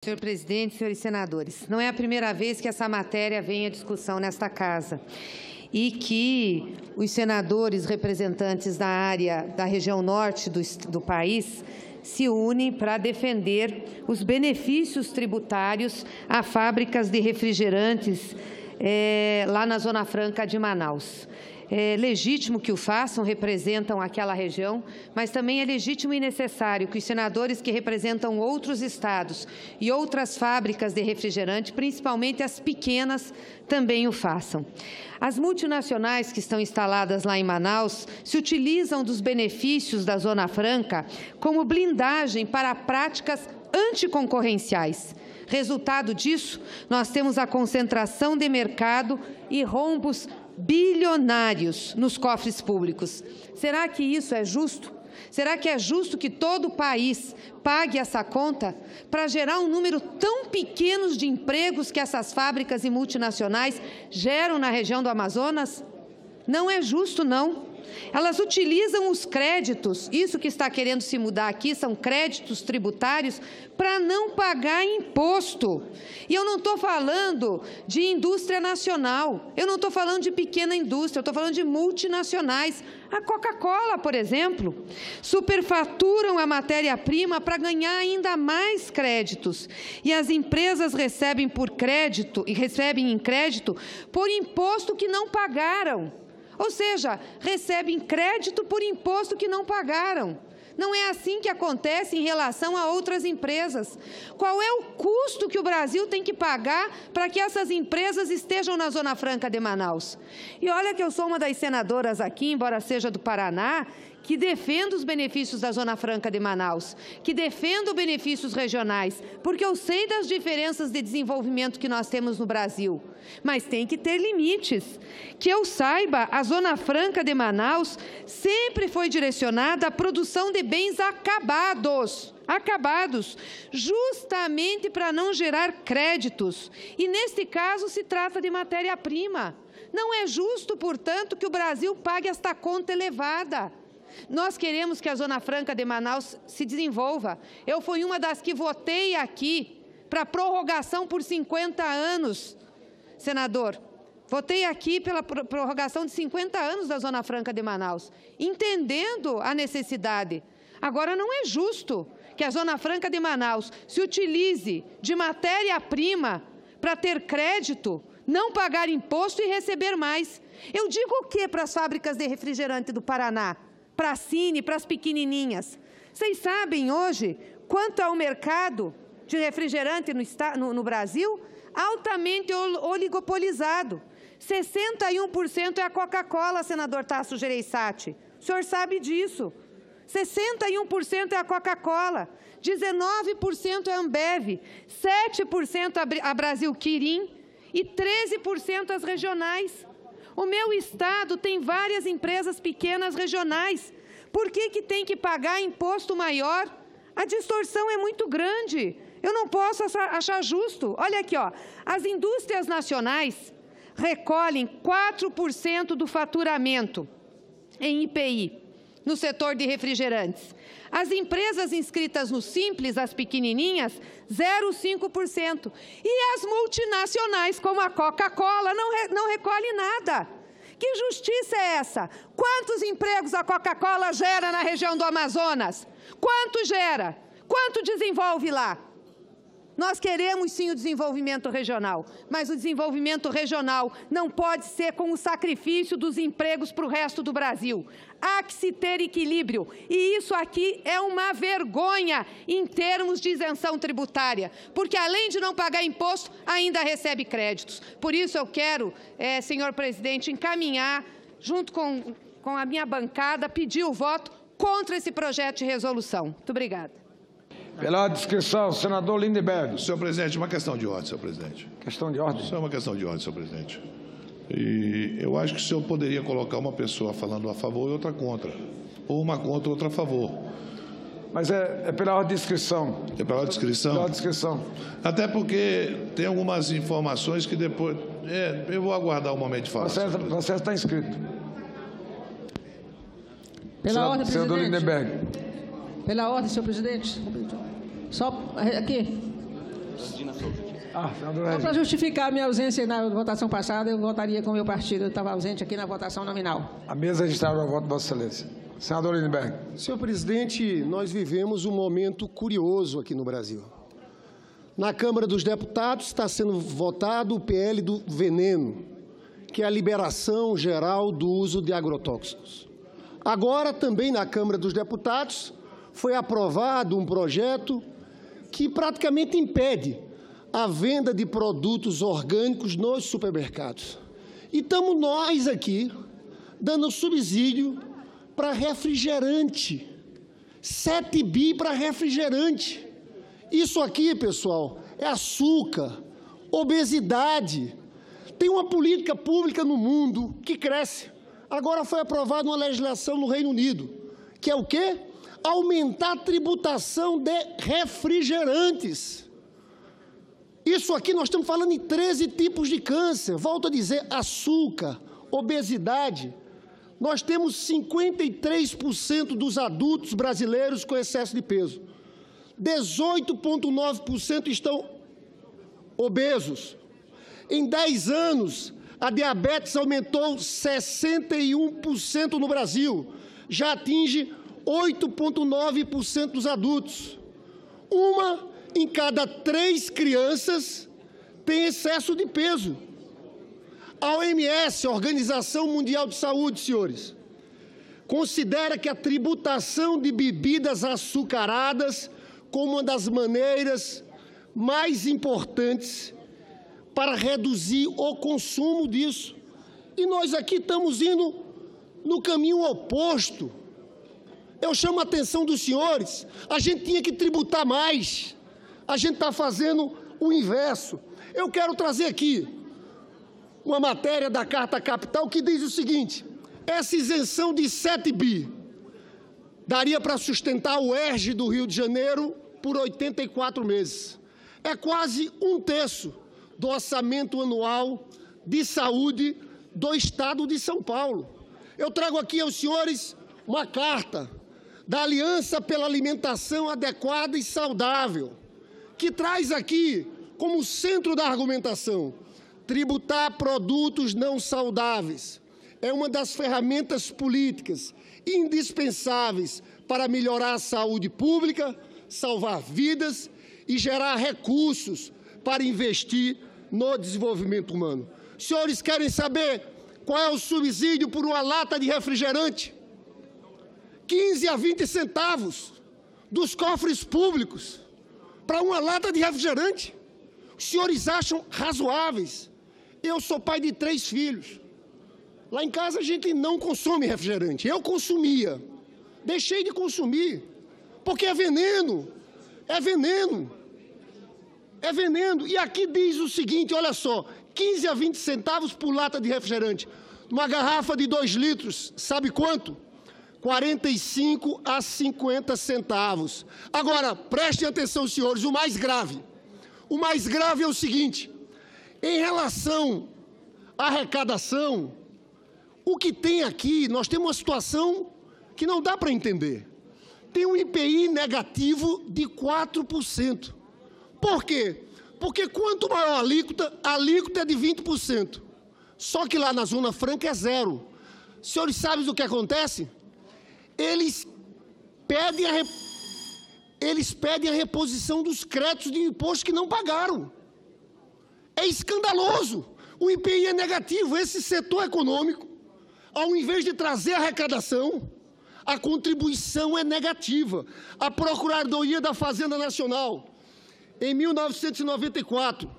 Senhor presidente, senhores senadores, não é a primeira vez que essa matéria vem à discussão nesta casa e que os senadores representantes da área da região norte do país se unem para defender os benefícios tributários a fábricas de refrigerantes lá na Zona Franca de Manaus. É legítimo que o façam, representam aquela região, mas também é legítimo e necessário que os senadores que representam outros estados e outras fábricas de refrigerante, principalmente as pequenas, também o façam. As multinacionais que estão instaladas lá em Manaus se utilizam dos benefícios da Zona Franca como blindagem para práticas anticoncorrenciais. Resultado disso, nós temos a concentração de mercado e rombos bilionários nos cofres públicos. Será que isso é justo? Será que é justo que todo o país pague essa conta para gerar um número tão pequeno de empregos que essas fábricas e multinacionais geram na região do Amazonas? Não é justo, não. Elas utilizam os créditos, isso que está querendo se mudar aqui, são créditos tributários, para não pagar imposto. E eu não estou falando de indústria nacional, eu não estou falando de pequena indústria, eu estou falando de multinacionais. A Coca-Cola, por exemplo, superfaturam a matéria-prima para ganhar ainda mais créditos. E as empresas recebem em crédito por imposto que não pagaram. Ou seja, recebem crédito por imposto que não pagaram. Não é assim que acontece em relação a outras empresas. Qual é o custo que o Brasil tem que pagar para que essas empresas estejam na Zona Franca de Manaus? E olha que eu sou uma das senadoras aqui, embora seja do Paraná, que defendo os benefícios da Zona Franca de Manaus, que defendo benefícios regionais, porque eu sei das diferenças de desenvolvimento que nós temos no Brasil, mas tem que ter limites. Que eu saiba, a Zona Franca de Manaus sempre foi direcionada à produção de bens acabados, justamente para não gerar créditos. E, neste caso, se trata de matéria-prima. Não é justo, portanto, que o Brasil pague esta conta elevada. Nós queremos que a Zona Franca de Manaus se desenvolva. Eu fui uma das que votei aqui para prorrogação por 50 anos, senador. Votei aqui pela prorrogação de 50 anos da Zona Franca de Manaus, entendendo a necessidade. Agora, não é justo que a Zona Franca de Manaus se utilize de matéria-prima para ter crédito, não pagar imposto e receber mais. Eu digo o que para as fábricas de refrigerante do Paraná? Para a Cine, para as pequenininhas. Vocês sabem hoje quanto é o mercado de refrigerante no Brasil? Altamente oligopolizado. 61% é a Coca-Cola, senador Tasso Gereissati. O senhor sabe disso. 61% é a Coca-Cola, 19% é a Ambev, 7% a Brasil Quirim e 13% as regionais. O meu estado tem várias empresas pequenas regionais. Por que tem que pagar imposto maior? A distorção é muito grande. Eu não posso achar justo. Olha aqui, ó. As indústrias nacionais recolhem 4% do faturamento em IPI, no setor de refrigerantes. As empresas inscritas no Simples, as pequenininhas, 0,5%. E as multinacionais, como a Coca-Cola, não recolhem nada. Que justiça é essa? Quantos empregos a Coca-Cola gera na região do Amazonas? Quanto gera? Quanto desenvolve lá? Nós queremos, sim, o desenvolvimento regional, mas o desenvolvimento regional não pode ser com o sacrifício dos empregos para o resto do Brasil. Há que se ter equilíbrio, e isso aqui é uma vergonha em termos de isenção tributária, porque além de não pagar imposto, ainda recebe créditos. Por isso eu quero, senhor presidente, encaminhar, junto com a minha bancada, pedir o voto contra esse projeto de resolução. Muito obrigada. Pela discrição, senador Lindenberg. Senhor presidente, uma questão de ordem, senhor presidente. Questão de ordem. Isso é uma questão de ordem, senhor presidente. E eu acho que o senhor poderia colocar uma pessoa falando a favor e outra contra. Ou uma contra e outra a favor. Mas é pela ordem de inscrição. É pela ordem de inscrição? Pela ordem de inscrição. Até porque tem algumas informações que depois... eu vou aguardar um momento de fala. O processo está inscrito. Pela ordem, presidente. Senador Lindenberg. Pela ordem, senhor presidente. Só aqui. Senador Só Regis. para justificar a minha ausência na votação passada, eu votaria com o meu partido. Eu estava ausente aqui na votação nominal. A mesa registrada o voto de Vossa Excelência. Senador Lindenberg. Senhor presidente, nós vivemos um momento curioso aqui no Brasil. Na Câmara dos Deputados está sendo votado o PL do veneno, que é a liberação geral do uso de agrotóxicos. Agora, também na Câmara dos Deputados, foi aprovado um projeto que praticamente impede a venda de produtos orgânicos nos supermercados. E estamos nós aqui dando subsídio para refrigerante, 7 bi para refrigerante. Isso aqui, pessoal, é açúcar, obesidade. Tem uma política pública no mundo que cresce. Agora foi aprovada uma legislação no Reino Unido, que é o quê? Aumentar a tributação de refrigerantes. Isso aqui nós estamos falando em 13 tipos de câncer. Volto a dizer, açúcar, obesidade. Nós temos 53% dos adultos brasileiros com excesso de peso. 18,9% estão obesos. Em 10 anos, a diabetes aumentou 61% no Brasil. Já atinge 8,9% dos adultos. Uma em cada 3 crianças tem excesso de peso. A OMS, a Organização Mundial de Saúde, senhores, considera que a tributação de bebidas açucaradas como uma das maneiras mais importantes para reduzir o consumo disso. E nós aqui estamos indo no caminho oposto. Eu chamo a atenção dos senhores, a gente tinha que tributar mais, a gente está fazendo o inverso. Eu quero trazer aqui uma matéria da Carta Capital que diz o seguinte: essa isenção de 7 bi daria para sustentar o ERJ do Rio de Janeiro por 84 meses. É quase 1/3 do orçamento anual de saúde do Estado de São Paulo. Eu trago aqui aos senhores uma carta da Aliança pela Alimentação Adequada e Saudável, que traz aqui como centro da argumentação: tributar produtos não saudáveis é uma das ferramentas políticas indispensáveis para melhorar a saúde pública, salvar vidas e gerar recursos para investir no desenvolvimento humano. Os senhores querem saber qual é o subsídio por uma lata de refrigerante? 15 a 20 centavos dos cofres públicos para uma lata de refrigerante. Os senhores acham razoáveis? Eu sou pai de 3 filhos. Lá em casa a gente não consome refrigerante. Eu consumia. Deixei de consumir. Porque é veneno. É veneno. É veneno. E aqui diz o seguinte, olha só, 15 a 20 centavos por lata de refrigerante. Uma garrafa de 2 litros, sabe quanto? 45 a 50 centavos. Agora, prestem atenção, senhores, o mais grave. O mais grave é o seguinte: em relação à arrecadação, o que tem aqui, nós temos uma situação que não dá para entender. Tem um IPI negativo de 4%. Por quê? Porque quanto maior a alíquota é de 20%. Só que lá na Zona Franca é 0%. Senhores, sabem o que acontece? Eles pedem a reposição dos créditos de imposto que não pagaram. É escandaloso. O IPI é negativo. Esse setor econômico, ao invés de trazer arrecadação, a contribuição é negativa. A Procuradoria da Fazenda Nacional, em 1994,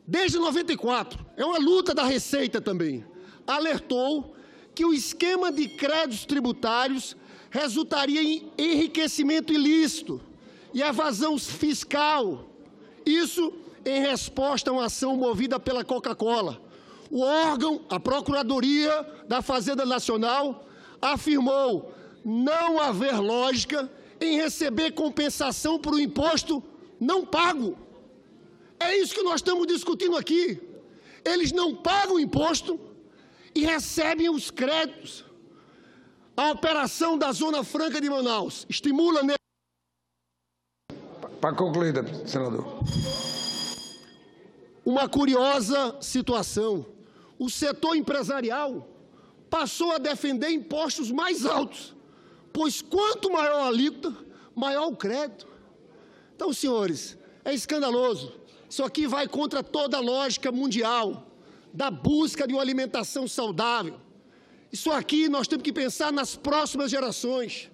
desde 94, é uma luta da Receita também, alertou que o esquema de créditos tributários resultaria em enriquecimento ilícito e evasão fiscal. Isso em resposta a uma ação movida pela Coca-Cola. O órgão, a Procuradoria da Fazenda Nacional, afirmou não haver lógica em receber compensação por um imposto não pago. É isso que nós estamos discutindo aqui. Eles não pagam o imposto e recebem os créditos. A operação da Zona Franca de Manaus estimula... Para concluir, senador. uma curiosa situação. O setor empresarial passou a defender impostos mais altos, pois quanto maior a alíquota, maior o crédito. Então, senhores, é escandaloso. Isso aqui vai contra toda a lógica mundial da busca de uma alimentação saudável. Isso aqui nós temos que pensar nas próximas gerações.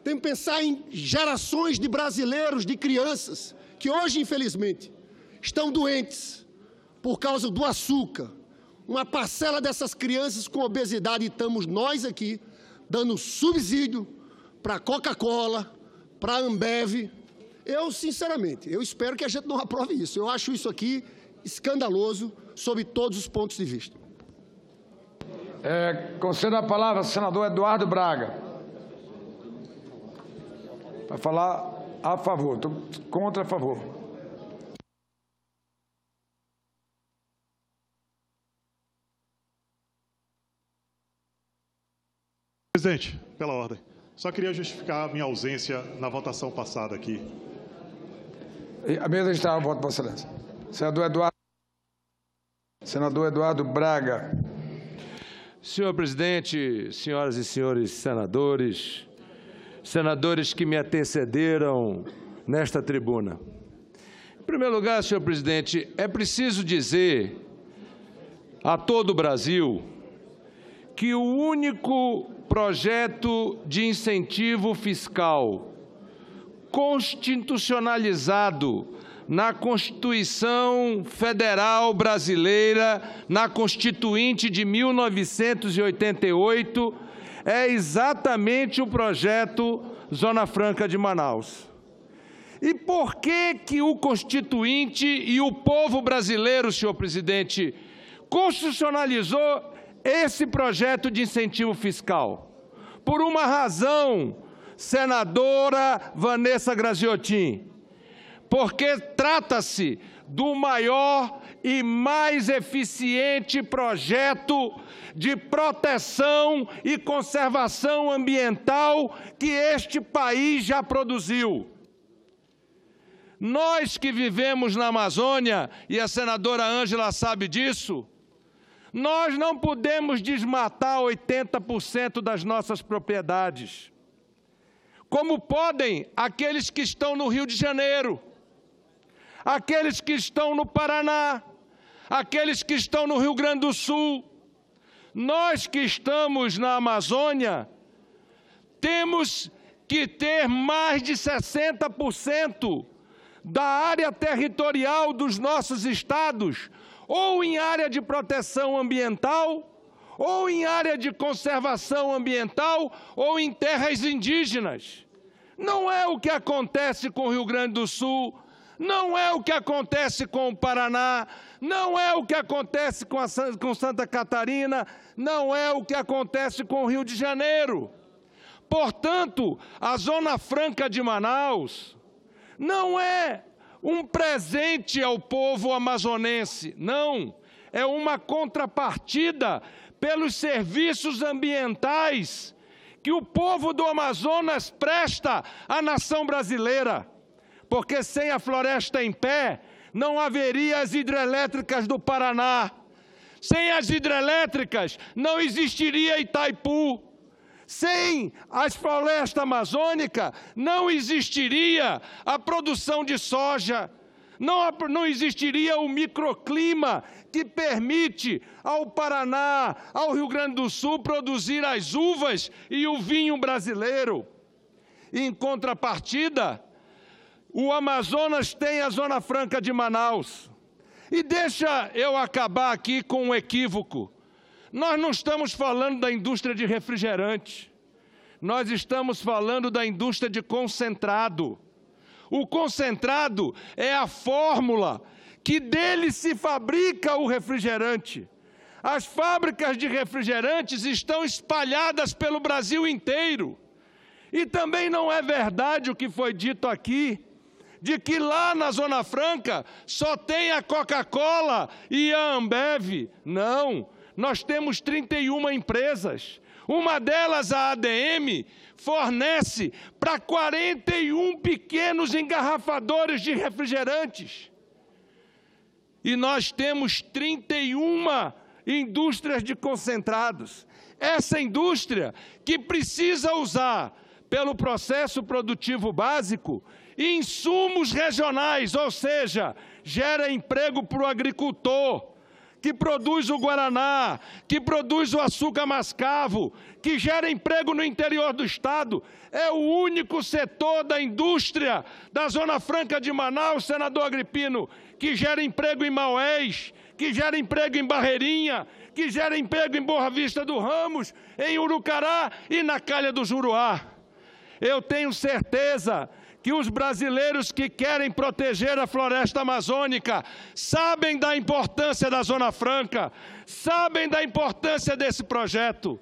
Temos que pensar em gerações de brasileiros, de crianças, que hoje, infelizmente, estão doentes por causa do açúcar. Uma parcela dessas crianças com obesidade, e estamos nós aqui dando subsídio para a Coca-Cola, para a Ambev. Eu, sinceramente, eu espero que a gente não aprove isso. Eu acho isso aqui escandaloso, sob todos os pontos de vista. Concedo a palavra ao senador Eduardo Braga. Vai falar a favor, contra a favor. Presidente, pela ordem. Só queria justificar a minha ausência na votação passada aqui. A mesa está a voto, Vossa Excelência. Senador Eduardo Braga. Senhor presidente, senhoras e senhores senadores, senadores que me antecederam nesta tribuna. Em primeiro lugar, senhor presidente, é preciso dizer a todo o Brasil que o único projeto de incentivo fiscal constitucionalizado na Constituição Federal Brasileira, na Constituinte de 1988, é exatamente o projeto Zona Franca de Manaus. E por que o Constituinte e o povo brasileiro, senhor presidente, constitucionalizou esse projeto de incentivo fiscal? Por uma razão, senadora Vanessa Graziotin, porque trata-se do maior e mais eficiente projeto de proteção e conservação ambiental que este país já produziu. Nós que vivemos na Amazônia, e a senadora Ângela sabe disso, nós não podemos desmatar 80% das nossas propriedades, como podem aqueles que estão no Rio de Janeiro, aqueles que estão no Paraná, aqueles que estão no Rio Grande do Sul. Nós que estamos na Amazônia, temos que ter mais de 60% da área territorial dos nossos estados, ou em área de proteção ambiental, ou em área de conservação ambiental, ou em terras indígenas. Não é o que acontece com o Rio Grande do Sul, não é o que acontece com o Paraná, não é o que acontece com Santa Catarina, não é o que acontece com o Rio de Janeiro. Portanto, a Zona Franca de Manaus não é um presente ao povo amazonense, não, é uma contrapartida pelos serviços ambientais que o povo do Amazonas presta à nação brasileira. Porque sem a floresta em pé, não haveria as hidrelétricas do Paraná. Sem as hidrelétricas, não existiria Itaipu. Sem a floresta amazônica, não existiria a produção de soja. Não existiria o microclima que permite ao Paraná, ao Rio Grande do Sul, produzir as uvas e o vinho brasileiro. Em contrapartida, o Amazonas tem a Zona Franca de Manaus. E deixa eu acabar aqui com um equívoco. Nós não estamos falando da indústria de refrigerante. Nós estamos falando da indústria de concentrado. O concentrado é a fórmula que dele se fabrica o refrigerante. As fábricas de refrigerantes estão espalhadas pelo Brasil inteiro. E também não é verdade o que foi dito aqui, de que lá na Zona Franca só tem a Coca-Cola e a Ambev. Não, nós temos 31 empresas. Uma delas, a ADM, fornece para 41 pequenos engarrafadores de refrigerantes. e nós temos 31 indústrias de concentrados. Essa indústria que precisa usar, pelo processo produtivo básico, insumos regionais, ou seja, gera emprego para o agricultor, que produz o guaraná, que produz o açúcar mascavo, que gera emprego no interior do estado. É o único setor da indústria da Zona Franca de Manaus, senador Agripino, que gera emprego em Maués, que gera emprego em Barreirinha, que gera emprego em Boa Vista do Ramos, em Urucará e na Calha do Juruá. Eu tenho certeza que os brasileiros que querem proteger a floresta amazônica sabem da importância da Zona Franca, sabem da importância desse projeto.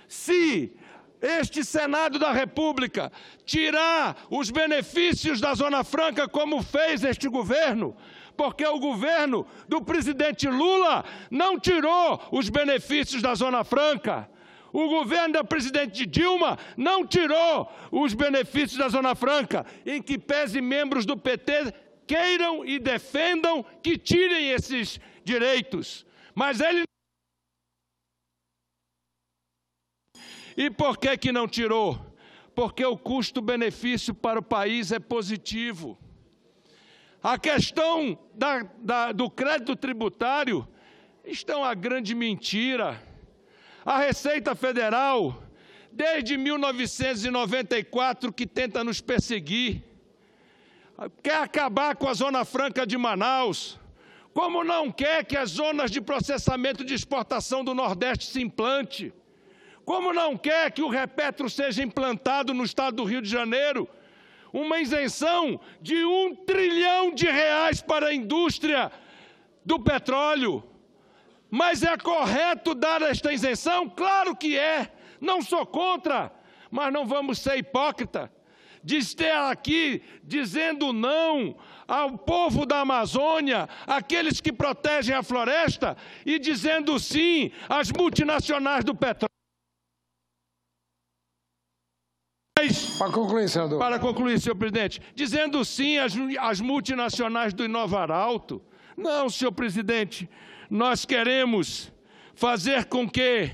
Se este Senado da República tirar os benefícios da Zona Franca, como fez este governo, porque o governo do presidente Lula não tirou os benefícios da Zona Franca, o governo da presidente Dilma não tirou os benefícios da Zona Franca, em que pese membros do PT queiram e defendam que tirem esses direitos. Mas ele... E por que não tirou? Porque o custo-benefício para o país é positivo. A questão do crédito tributário está uma grande mentira. A Receita Federal, desde 1994, que tenta nos perseguir, quer acabar com a Zona Franca de Manaus, como não quer que as zonas de processamento de exportação do Nordeste se implante, como não quer que o Repetro seja implantado no estado do Rio de Janeiro, uma isenção de R$1 trilhão para a indústria do petróleo. Mas é correto dar esta isenção? Claro que é, não sou contra, mas não vamos ser hipócritas. De estar aqui dizendo não ao povo da Amazônia, aqueles que protegem a floresta, e dizendo sim às multinacionais do petróleo. Para concluir, senador. Para concluir, senhor presidente, dizendo sim às multinacionais do Inovaralto. Não, senhor presidente, nós queremos fazer com que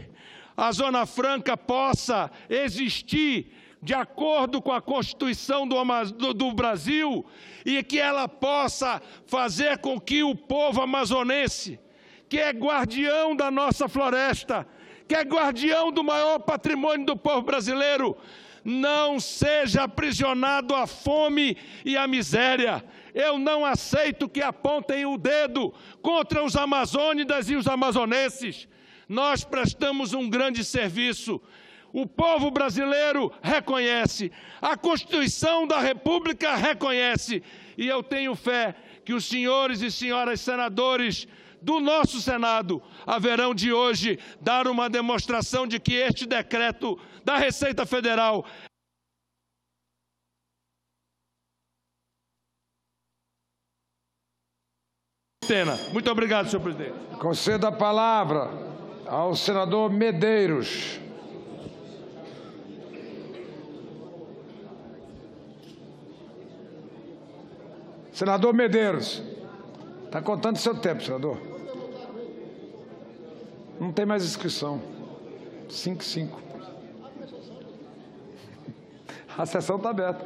a Zona Franca possa existir de acordo com a Constituição do Brasil e que ela possa fazer com que o povo amazonense, que é guardião da nossa floresta, que é guardião do maior patrimônio do povo brasileiro, não seja aprisionado à fome e à miséria. Eu não aceito que apontem o dedo contra os amazônidas e os amazonenses. Nós prestamos um grande serviço. O povo brasileiro reconhece, a Constituição da República reconhece, e eu tenho fé que os senhores e senhoras senadores do nosso Senado haverão de hoje dar uma demonstração de que este decreto da Receita Federal Muito obrigado, senhor presidente. Concedo a palavra ao senador Medeiros. Senador Medeiros, está contando seu tempo, senador. Não tem mais inscrição. 5-5. A sessão está aberta.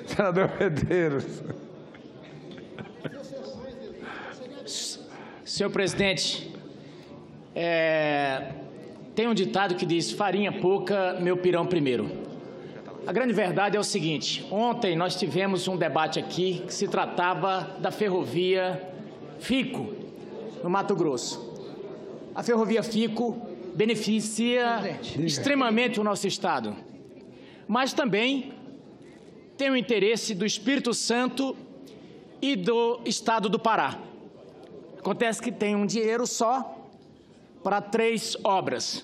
Senador Medeiros. Senhor presidente, tem um ditado que diz: farinha pouca, meu pirão primeiro. A grande verdade é o seguinte: ontem nós tivemos um debate aqui que se tratava da ferrovia Fico, no Mato Grosso. A ferrovia Fico beneficia extremamente o nosso estado, mas também tem o interesse do Espírito Santo e do estado do Pará. Acontece que tem um dinheiro só para 3 obras.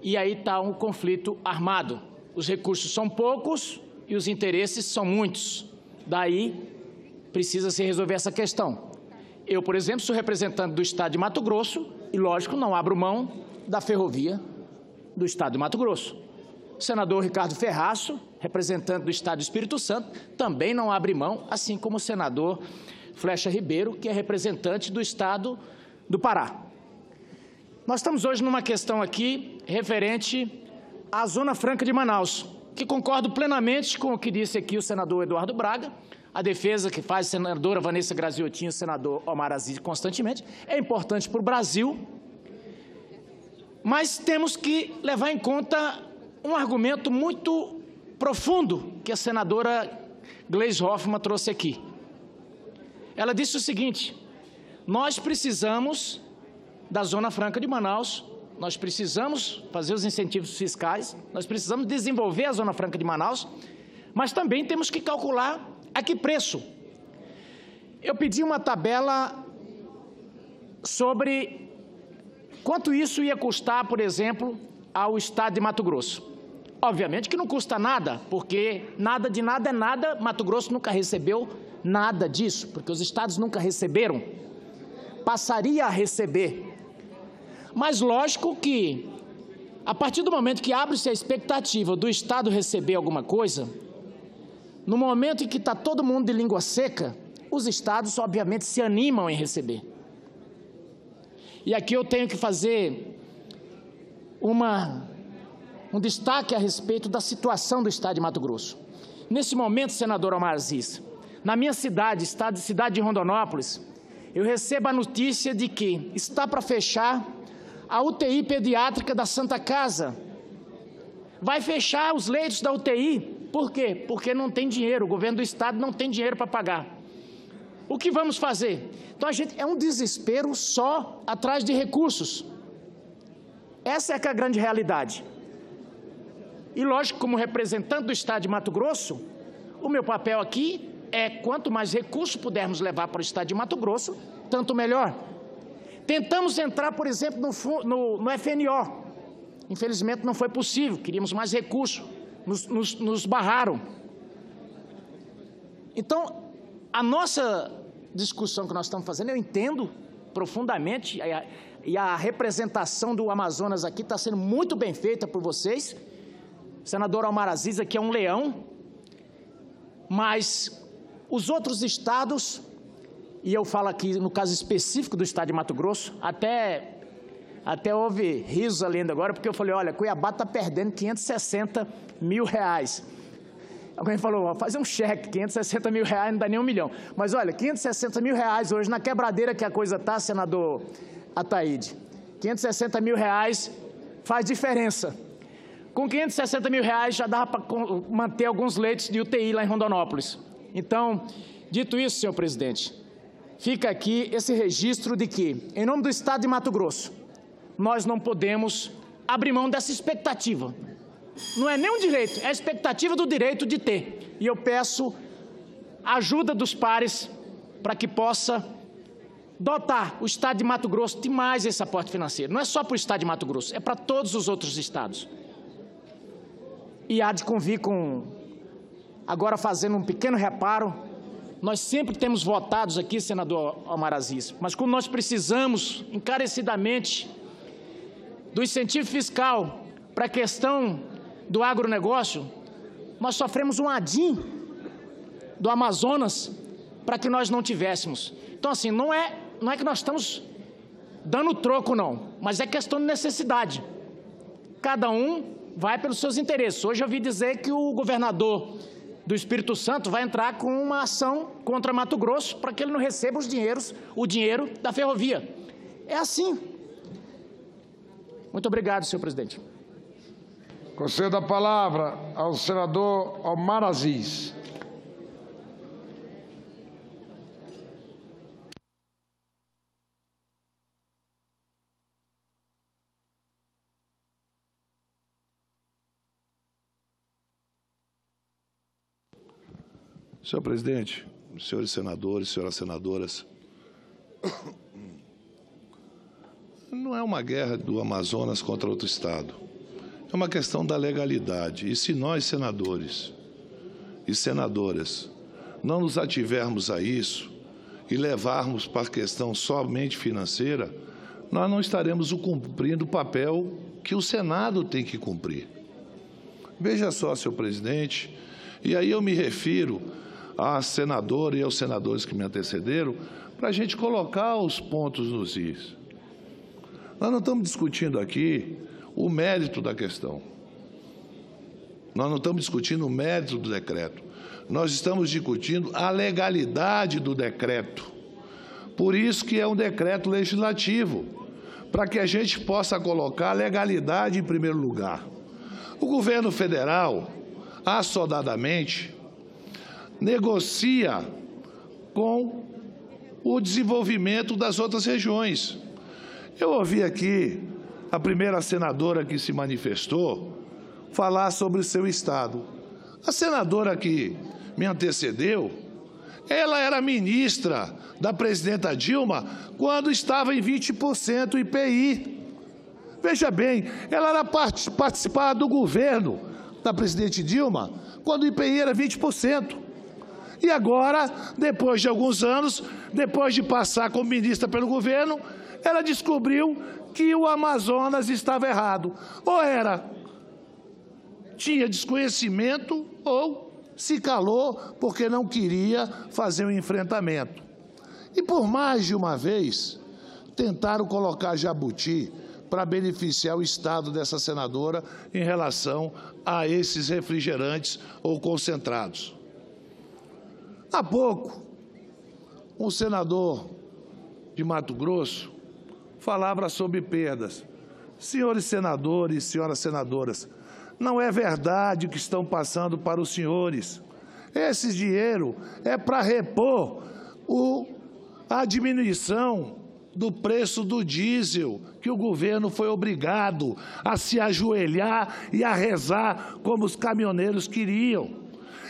E aí está um conflito armado. Os recursos são poucos e os interesses são muitos. Daí precisa se resolver essa questão. Eu, por exemplo, sou representante do estado de Mato Grosso e, lógico, não abro mão da ferrovia do estado de Mato Grosso. O senador Ricardo Ferraço, representante do estado do Espírito Santo, também não abre mão, assim como o senador Flecha Ribeiro, que é representante do Estado do Pará. Nós estamos hoje numa questão aqui referente à Zona Franca de Manaus, que concordo plenamente com o que disse aqui o senador Eduardo Braga, a defesa que faz a senadora Vanessa Graziotin e o senador Omar Aziz constantemente, é importante para o Brasil, mas temos que levar em conta um argumento muito profundo que a senadora Gleisi Hoffmann trouxe aqui. Ela disse o seguinte: nós precisamos da Zona Franca de Manaus, nós precisamos fazer os incentivos fiscais, nós precisamos desenvolver a Zona Franca de Manaus, mas também temos que calcular a que preço. Eu pedi uma tabela sobre quanto isso ia custar, por exemplo, ao Estado de Mato Grosso. Obviamente que não custa nada, porque nada de nada é nada, Mato Grosso nunca recebeu nada disso, porque os estados nunca receberam, passaria a receber. Mas lógico que, a partir do momento que abre-se a expectativa do Estado receber alguma coisa, no momento em que está todo mundo de língua seca, os estados obviamente se animam em receber. E aqui eu tenho que fazer um destaque a respeito da situação do Estado de Mato Grosso. Nesse momento, senador Omar Aziz, na minha cidade, cidade de Rondonópolis, eu recebo a notícia de que está para fechar a UTI pediátrica da Santa Casa. Vai fechar os leitos da UTI. Por quê? Porque não tem dinheiro, o governo do Estado não tem dinheiro para pagar. O que vamos fazer? Então, é um desespero só atrás de recursos. Essa é que é a grande realidade. E, lógico, como representante do Estado de Mato Grosso, o meu papel aqui é, quanto mais recursos pudermos levar para o Estado de Mato Grosso, tanto melhor. Tentamos entrar, por exemplo, no FNO. Infelizmente, não foi possível, queríamos mais recursos, nos barraram. Então, a nossa discussão que nós estamos fazendo, eu entendo profundamente, e a representação do Amazonas aqui está sendo muito bem feita por vocês. O senador Omar Aziz aqui é um leão, mas os outros estados, e eu falo aqui no caso específico do Estado de Mato Grosso, até houve risos ali ainda agora, porque eu falei, olha, Cuiabá está perdendo R$560 mil. Alguém falou, fazer um cheque, R$560 mil não dá nem 1 milhão. Mas olha, R$560 mil hoje, na quebradeira que a coisa está, senador Ataíde, R$560 mil faz diferença. Com R$560 mil já dava para manter alguns leitos de UTI lá em Rondonópolis. Então, dito isso, senhor presidente, fica aqui esse registro de que, em nome do Estado de Mato Grosso, nós não podemos abrir mão dessa expectativa. Não é nem um direito, é a expectativa do direito de ter. E eu peço a ajuda dos pares para que possa dotar o Estado de Mato Grosso de mais esse aporte financeiro. Não é só para o Estado de Mato Grosso, é para todos os outros estados. E há de convir com, agora fazendo um pequeno reparo, nós sempre temos votados aqui, senador Omar Aziz, mas como nós precisamos encarecidamente do incentivo fiscal para a questão do agronegócio, nós sofremos um ADIM do Amazonas para que nós não tivéssemos. Então, assim, não é que nós estamos dando troco, não, mas é questão de necessidade. Cada um vai pelos seus interesses. Hoje eu ouvi dizer que o governador do Espírito Santo vai entrar com uma ação contra Mato Grosso para que ele não receba o dinheiro da ferrovia. É assim. Muito obrigado, senhor presidente. Concedo a palavra ao senador Omar Aziz. Senhor presidente, senhores senadores, senhoras senadoras, não é uma guerra do Amazonas contra outro estado. É uma questão da legalidade. E se nós, senadores e senadoras, não nos ativermos a isso e levarmos para a questão somente financeira, nós não estaremos cumprindo o papel que o Senado tem que cumprir. Veja só, senhor presidente, e aí eu me refiro à senadora e aos senadores que me antecederam, para a gente colocar os pontos nos is. Nós não estamos discutindo aqui o mérito da questão. Nós não estamos discutindo o mérito do decreto. Nós estamos discutindo a legalidade do decreto. Por isso que é um decreto legislativo, para que a gente possa colocar a legalidade em primeiro lugar. O governo federal, assodadamente, negocia com o desenvolvimento das outras regiões. Eu ouvi aqui a primeira senadora que se manifestou falar sobre o seu estado. A senadora que me antecedeu, ela era ministra da presidenta Dilma quando estava em 20% IPI. Veja bem, ela era participar do governo da presidente Dilma quando o IPI era 20%. E agora, depois de alguns anos, depois de passar como ministra pelo governo, ela descobriu que o Amazonas estava errado. Ou tinha desconhecimento ou se calou porque não queria fazer um enfrentamento. E por mais de uma vez, tentaram colocar jabuti para beneficiar o estado dessa senadora em relação a esses refrigerantes ou concentrados. Há pouco, um senador de Mato Grosso falava sobre perdas. Senhores senadores, senhoras senadoras, não é verdade o que estão passando para os senhores. Esse dinheiro é para repor a diminuição do preço do diesel, que o governo foi obrigado a se ajoelhar e a rezar como os caminhoneiros queriam.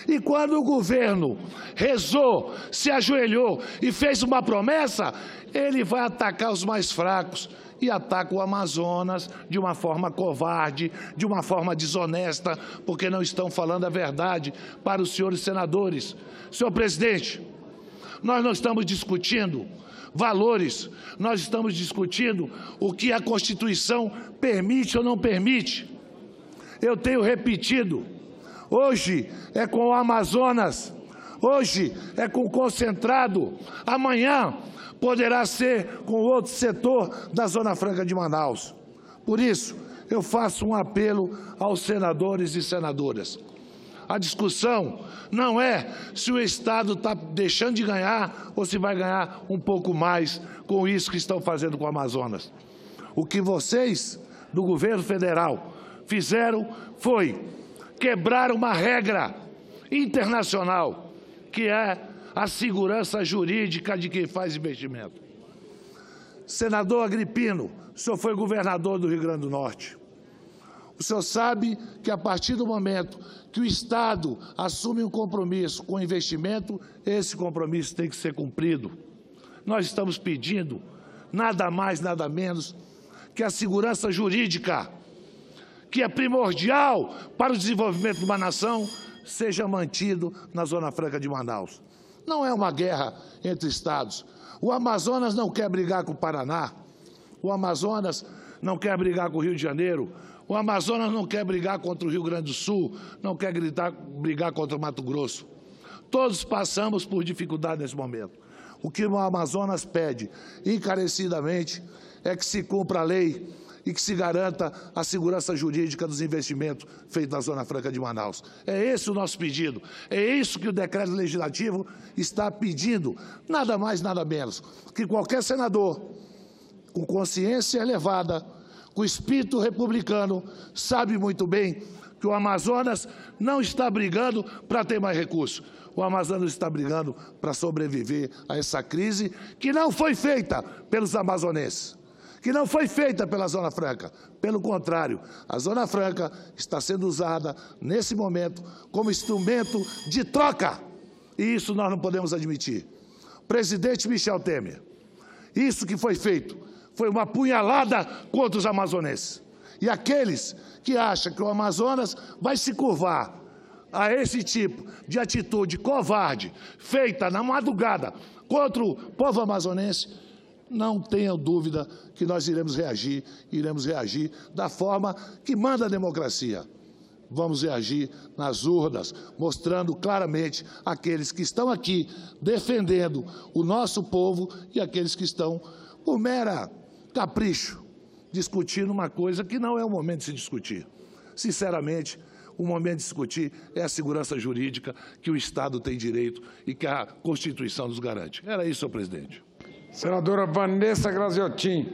E quando o governo rezou, se ajoelhou e fez uma promessa, ele vai atacar os mais fracos e ataca o Amazonas de uma forma covarde, de uma forma desonesta, porque não estão falando a verdade para os senhores senadores. Senhor presidente, nós não estamos discutindo valores, nós estamos discutindo o que a Constituição permite ou não permite. Eu tenho repetido, hoje é com o Amazonas, hoje é com o concentrado, amanhã poderá ser com outro setor da Zona Franca de Manaus. Por isso, eu faço um apelo aos senadores e senadoras. A discussão não é se o Estado está deixando de ganhar ou se vai ganhar um pouco mais com isso que estão fazendo com o Amazonas. O que vocês, do governo federal, fizeram foi quebrar uma regra internacional, que é a segurança jurídica de quem faz investimento. Senador Agripino, o senhor foi governador do Rio Grande do Norte. O senhor sabe que a partir do momento que o Estado assume um compromisso com investimento, esse compromisso tem que ser cumprido. Nós estamos pedindo nada mais, nada menos que a segurança jurídica, que é primordial para o desenvolvimento de uma nação, seja mantido na Zona Franca de Manaus. Não é uma guerra entre estados. O Amazonas não quer brigar com o Paraná, o Amazonas não quer brigar com o Rio de Janeiro, o Amazonas não quer brigar contra o Rio Grande do Sul, não quer brigar contra o Mato Grosso. Todos passamos por dificuldade nesse momento. O que o Amazonas pede encarecidamente é que se cumpra a lei e que se garanta a segurança jurídica dos investimentos feitos na Zona Franca de Manaus. É esse o nosso pedido, é isso que o decreto legislativo está pedindo, nada mais, nada menos, que qualquer senador com consciência elevada, com espírito republicano, sabe muito bem que o Amazonas não está brigando para ter mais recursos. O Amazonas está brigando para sobreviver a essa crise que não foi feita pelos amazonenses, que não foi feita pela Zona Franca. Pelo contrário, a Zona Franca está sendo usada, nesse momento, como instrumento de troca. E isso nós não podemos admitir. Presidente Michel Temer, isso que foi feito foi uma punhalada contra os amazonenses. E aqueles que acham que o Amazonas vai se curvar a esse tipo de atitude covarde, feita na madrugada contra o povo amazonense, não tenham dúvida que nós iremos reagir da forma que manda a democracia. vamos reagir nas urnas, mostrando claramente aqueles que estão aqui defendendo o nosso povo e aqueles que estão, por mera capricho, discutindo uma coisa que não é o momento de se discutir. Sinceramente, o momento de discutir é a segurança jurídica que o Estado tem direito e que a Constituição nos garante. Era isso, senhor presidente. Senadora Vanessa Graziotin,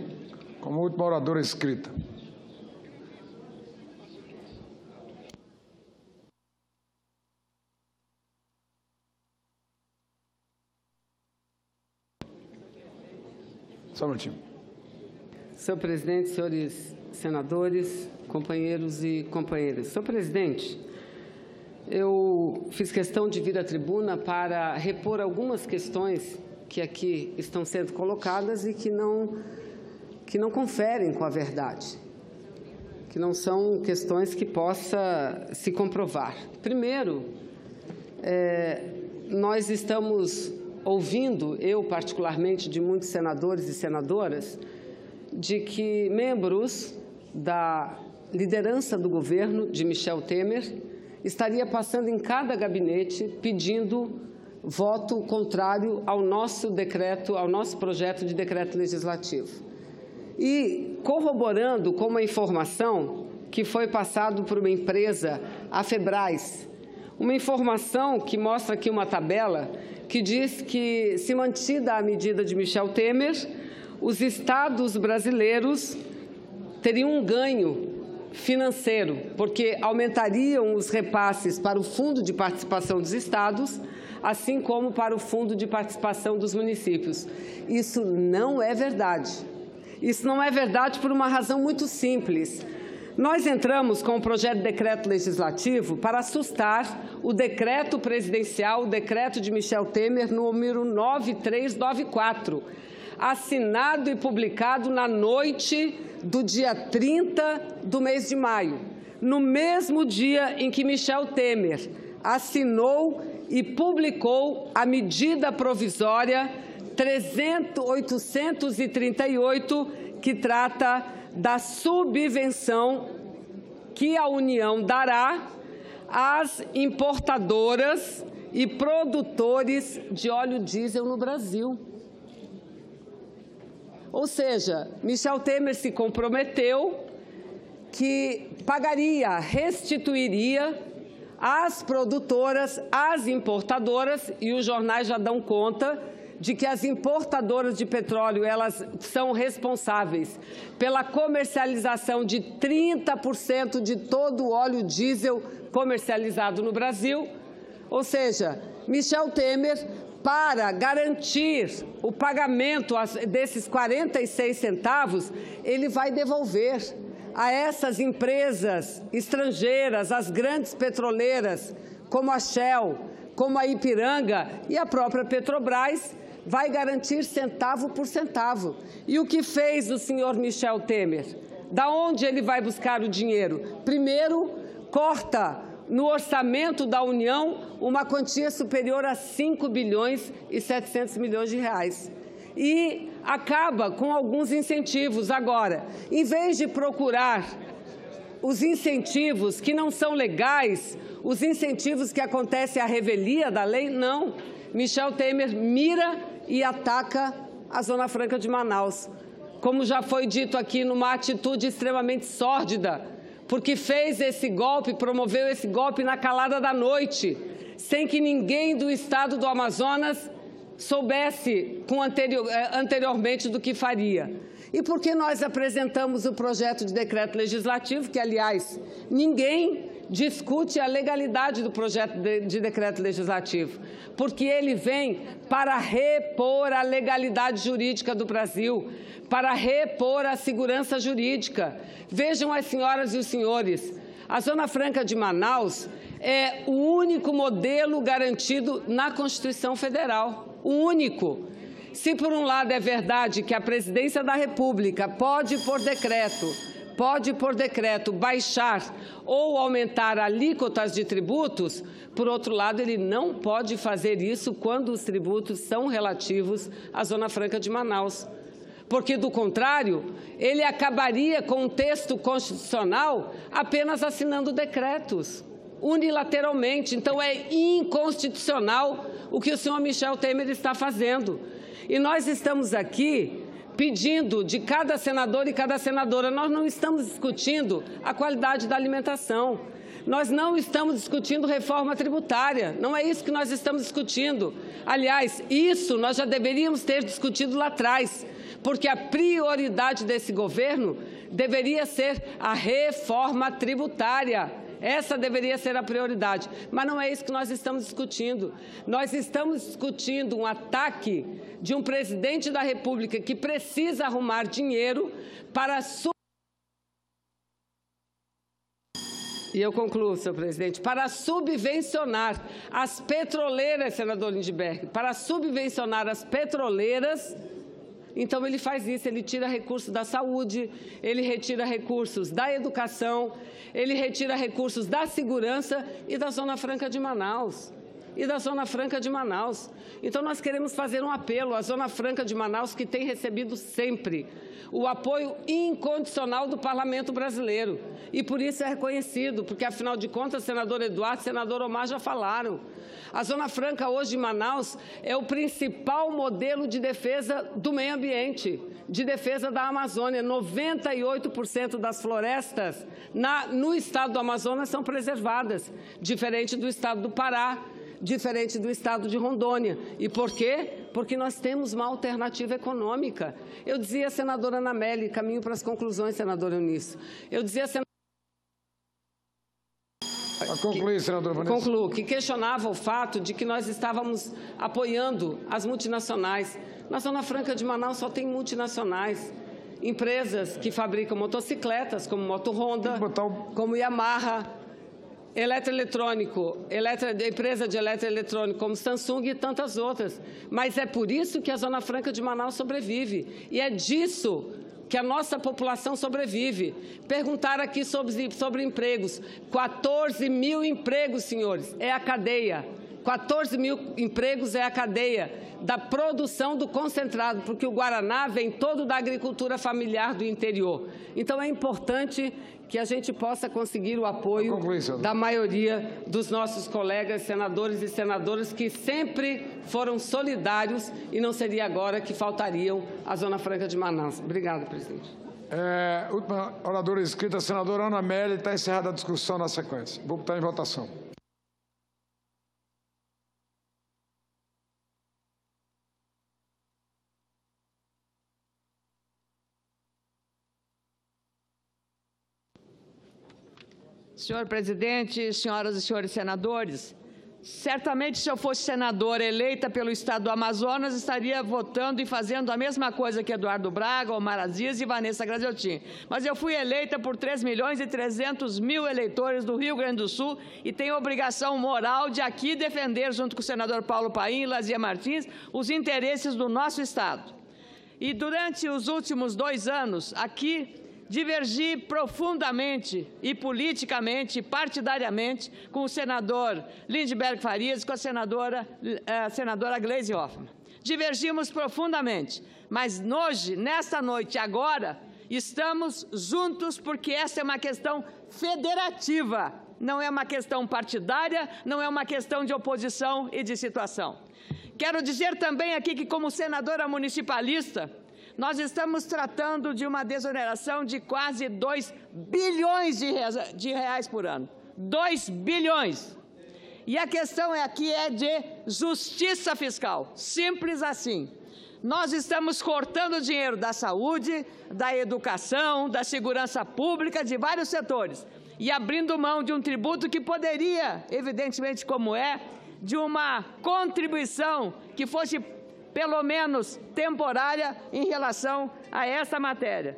como última oradora inscrita. Só um minutinho. Senhor presidente, senhores senadores, companheiros e companheiras. Senhor presidente, eu fiz questão de vir à tribuna para repor algumas questões que aqui estão sendo colocadas e que não conferem com a verdade, que não são questões que possa se comprovar. Primeiro, nós estamos ouvindo, eu particularmente, de muitos senadores e senadoras, de que membros da liderança do governo de Michel Temer estaria passando em cada gabinete pedindo voto contrário ao nosso decreto, ao nosso projeto de decreto legislativo. E corroborando com uma informação que foi passado por uma empresa, a Febras, uma informação que mostra aqui uma tabela que diz que, se mantida a medida de Michel Temer, os estados brasileiros teriam um ganho financeiro, porque aumentariam os repasses para o Fundo de Participação dos Estados, assim como para o Fundo de Participação dos municípios. Isso não é verdade. Isso não é verdade por uma razão muito simples. Nós entramos com o projeto de decreto legislativo para assustar o decreto presidencial, o decreto de Michel Temer, número 9394, assinado e publicado na noite do dia 30 do mês de maio, no mesmo dia em que Michel Temer assinou e publicou a medida provisória 838, que trata da subvenção que a União dará às importadoras e produtores de óleo diesel no Brasil. Ou seja, Michel Temer se comprometeu que pagaria, restituiria às produtoras, às importadoras, e os jornais já dão conta de que as importadoras de petróleo, elas são responsáveis pela comercialização de 30% de todo o óleo diesel comercializado no Brasil. Ou seja, Michel Temer, para garantir o pagamento desses 46 centavos, ele vai devolver a essas empresas estrangeiras, as grandes petroleiras, como a Shell, como a Ipiranga e a própria Petrobras, vai garantir centavo por centavo. E o que fez o senhor Michel Temer? Da onde ele vai buscar o dinheiro? Primeiro, corta no orçamento da União uma quantia superior a 5 bilhões e 700 milhões de reais. E acaba com alguns incentivos. Agora, em vez de procurar os incentivos que não são legais, os incentivos que acontecem à revelia da lei, não. Michel Temer mira e ataca a Zona Franca de Manaus. Como já foi dito aqui, numa atitude extremamente sórdida, porque fez esse golpe, promoveu esse golpe na calada da noite, sem que ninguém do estado do Amazonas soubesse anteriormente do que faria. E por que nós apresentamos o projeto de decreto legislativo, que, aliás, ninguém discute a legalidade do projeto de decreto legislativo, porque ele vem para repor a legalidade jurídica do Brasil, para repor a segurança jurídica. Vejam as senhoras e os senhores, a Zona Franca de Manaus é o único modelo garantido na Constituição Federal, o único. Se, por um lado, é verdade que a Presidência da República pode, por decreto, baixar ou aumentar alíquotas de tributos, por outro lado, ele não pode fazer isso quando os tributos são relativos à Zona Franca de Manaus. porque, do contrário, ele acabaria com um texto constitucional apenas assinando decretos, unilateralmente. Então, é inconstitucional o que o senhor Michel Temer está fazendo. E nós estamos aqui pedindo de cada senador e cada senadora, nós não estamos discutindo a qualidade da alimentação, nós não estamos discutindo reforma tributária, não é isso que nós estamos discutindo. Aliás, isso nós já deveríamos ter discutido lá atrás, porque a prioridade desse governo deveria ser a reforma tributária. Essa deveria ser a prioridade, mas não é isso que nós estamos discutindo. Nós estamos discutindo um ataque de um presidente da República que precisa arrumar dinheiro para... E eu concluo, senhor presidente, para subvencionar as petroleiras, senador Lindbergh, para subvencionar as petroleiras. Então, ele faz isso, ele tira recursos da saúde, ele retira recursos da educação, ele retira recursos da segurança e da Zona Franca de Manaus. Então, nós queremos fazer um apelo à Zona Franca de Manaus, que tem recebido sempre o apoio incondicional do Parlamento brasileiro. E por isso é reconhecido, porque, afinal de contas, senador Eduardo e senador Omar já falaram. A Zona Franca hoje em Manaus é o principal modelo de defesa do meio ambiente, de defesa da Amazônia. 98% das florestas no estado do Amazonas são preservadas, diferente do estado do Pará, diferente do estado de Rondônia. E por quê? Porque nós temos uma alternativa econômica. Eu dizia à senadora Ana Amélia, caminho para as conclusões, senadora Eunice. Eu dizia à senadora... Concluir, senadora Vanessa. Concluo, que questionava o fato de que nós estávamos apoiando as multinacionais. Na Zona Franca de Manaus só tem multinacionais. Empresas que fabricam motocicletas, como Moto Honda, como Yamaha, eletroeletrônico, empresa de eletroeletrônico como Samsung e tantas outras. Mas é por isso que a Zona Franca de Manaus sobrevive. E é disso que a nossa população sobrevive. Perguntaram aqui sobre empregos. 14 mil empregos, senhores, é a cadeia. 14 mil empregos é a cadeia da produção do concentrado, porque o Guaraná vem todo da agricultura familiar do interior. Então, é importante que a gente possa conseguir o apoio da maioria dos nossos colegas senadores e senadoras que sempre foram solidários e não seria agora que faltariam à Zona Franca de Manaus. Obrigada, presidente. Última oradora inscrita, a senadora Ana Amélia. Está encerrada a discussão na sequência. Vou botar em votação. Senhor presidente, senhoras e senhores senadores, certamente se eu fosse senadora eleita pelo estado do Amazonas, estaria votando e fazendo a mesma coisa que Eduardo Braga, Omar Aziz e Vanessa Graziotin. Mas eu fui eleita por 3.300.000 eleitores do Rio Grande do Sul e tenho a obrigação moral de aqui defender, junto com o senador Paulo Paim e Lazia Martins, os interesses do nosso estado. E durante os últimos 2 anos, aqui, divergi profundamente e politicamente, partidariamente, com o senador Lindbergh Farias e com a senadora Gleisi Hoffmann. Divergimos profundamente, mas hoje, nesta noite, agora, estamos juntos porque essa é uma questão federativa, não é uma questão partidária, não é uma questão de oposição e de situação. Quero dizer também aqui que, como senadora municipalista, nós estamos tratando de uma desoneração de quase 2 bilhões de reais por ano. 2 bilhões. E a questão aqui é de justiça fiscal. Simples assim. Nós estamos cortando dinheiro da saúde, da educação, da segurança pública, de vários setores. E abrindo mão de um tributo que poderia, evidentemente como é, de uma contribuição que fosse pelo menos temporária, em relação a essa matéria.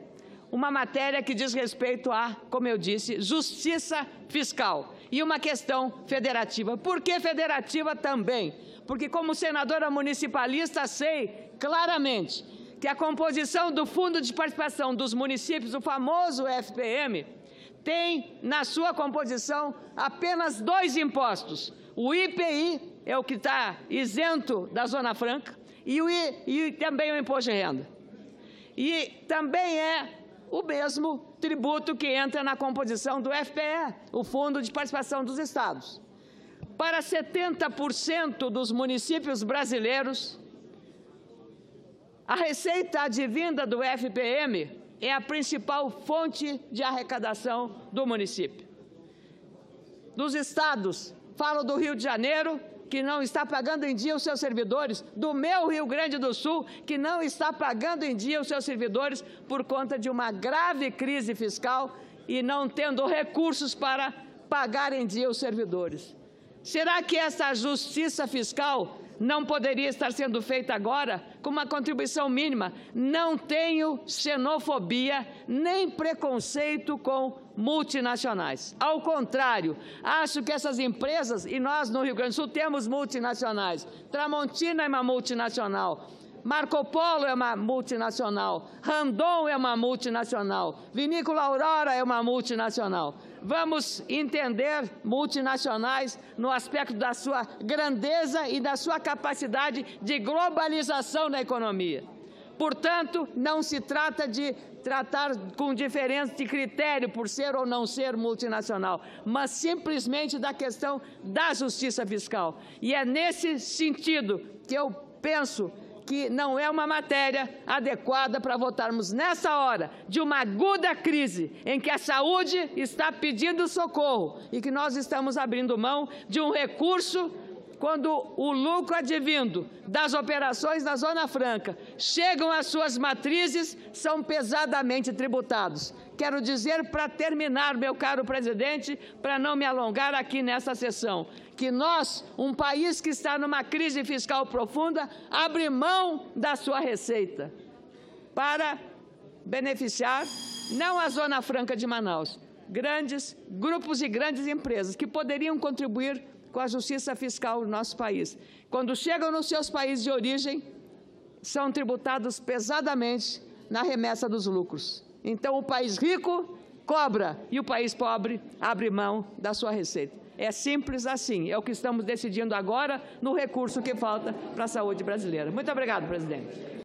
Uma matéria que diz respeito a, como eu disse, justiça fiscal e uma questão federativa. Por que federativa também? Porque, como senadora municipalista, sei claramente que a composição do Fundo de Participação dos Municípios, o famoso FPM, tem na sua composição apenas 2 impostos. O IPI é o que está isento da Zona Franca, e também o imposto de renda. E também é o mesmo tributo que entra na composição do FPE, o Fundo de Participação dos Estados. Para 70% dos municípios brasileiros, a receita advinda do FPM é a principal fonte de arrecadação do município. Dos estados, falo do Rio de Janeiro, que não está pagando em dia os seus servidores, do meu Rio Grande do Sul, que não está pagando em dia os seus servidores por conta de uma grave crise fiscal e não tendo recursos para pagar em dia os servidores. Será que essa justiça fiscal não poderia estar sendo feita agora com uma contribuição mínima? Não tenho xenofobia nem preconceito com multinacionais. Ao contrário, acho que essas empresas, e nós no Rio Grande do Sul temos multinacionais, Tramontina é uma multinacional, Marco Polo é uma multinacional, Randon é uma multinacional, Vinícola Aurora é uma multinacional. Vamos entender multinacionais no aspecto da sua grandeza e da sua capacidade de globalização na economia. Portanto, não se trata de tratar com diferença de critério por ser ou não ser multinacional, mas simplesmente da questão da justiça fiscal. E é nesse sentido que eu penso que não é uma matéria adequada para votarmos nessa hora de uma aguda crise em que a saúde está pedindo socorro e que nós estamos abrindo mão de um recurso quando o lucro advindo das operações na Zona Franca chegam às suas matrizes, são pesadamente tributados. Quero dizer, para terminar, meu caro presidente, para não me alongar aqui nessa sessão, que nós, um país que está numa crise fiscal profunda, abre mão da sua receita para beneficiar não a Zona Franca de Manaus, grandes grupos e grandes empresas que poderiam contribuir com a justiça fiscal do nosso país. Quando chegam nos seus países de origem, são tributados pesadamente na remessa dos lucros. Então, o país rico cobra e o país pobre abre mão da sua receita. É simples assim, é o que estamos decidindo agora no recurso que falta para a saúde brasileira. Muito obrigado, presidente.